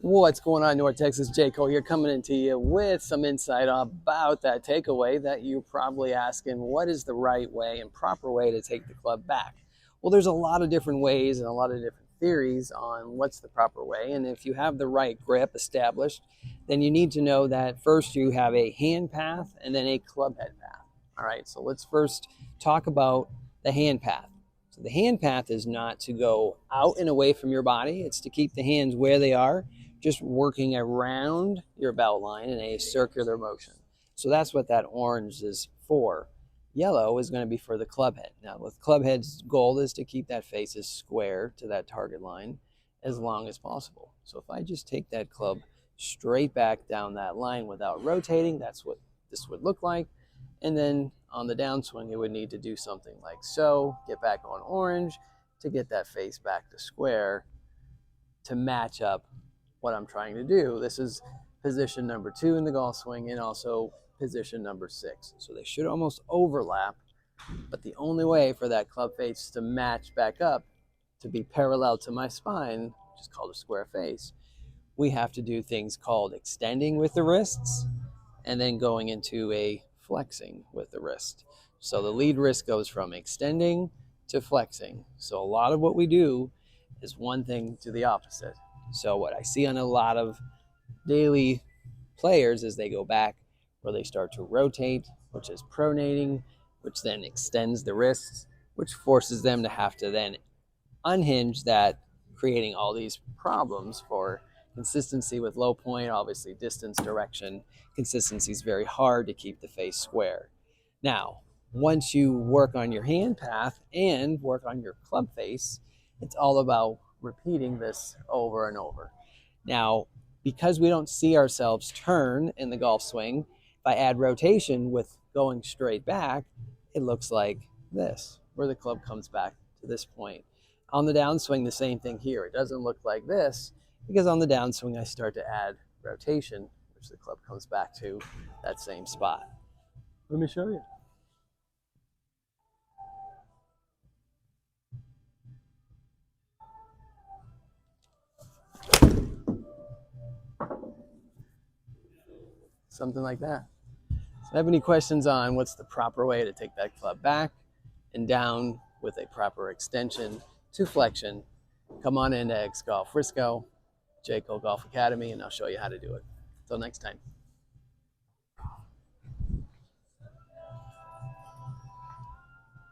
What's going on, North Texas? J. Cole here, coming into you with some insight about that takeaway that you're probably asking, what is the right way and proper way to take the club back? Well, there's a lot of different ways and a lot of different theories on what's the proper way. And if you have the right grip established, then you need to know that first you have a hand path and then a club head path. All right, so let's first talk about the hand path. So the hand path is not to go out and away from your body. It's to keep the hands where they are, just working around your belt line in a circular motion. So that's what that orange is for. Yellow is going to be for the club head. Now, with club head's goal is to keep that face as square to that target line as long as possible. So if I just take that club straight back down that line without rotating, that's what this would look like. And then on the downswing, it would need to do something like so, get back on orange to get that face back to square to match up what I'm trying to do. This is position number 2 in the golf swing and also position number 6. So they should almost overlap, but the only way for that club face to match back up, to be parallel to my spine, which is called a square face, we have to do things called extending with the wrists and then going into a flexing with the wrist. So the lead wrist goes from extending to flexing. So a lot of what we do is one thing to the opposite. So what I see on a lot of daily players is they go back where they start to rotate, which is pronating, which then extends the wrists, which forces them to have to then unhinge that, creating all these problems for consistency with low point, obviously distance, direction. Consistency is very hard to keep the face square. Now, once you work on your hand path and work on your club face, it's all about repeating this over and over. Now, because we don't see ourselves turn in the golf swing, if I add rotation with going straight back, it looks like this, where the club comes back to this point. On the downswing, the same thing here. It doesn't look like this because on the downswing, I start to add rotation, which the club comes back to that same spot. Let me show you. Something like that. So if you have any questions on what's the proper way to take that club back and down with a proper extension to flexion, come on into X Golf Frisco, J. Cole Golf Academy, and I'll show you how to do it. Until next time.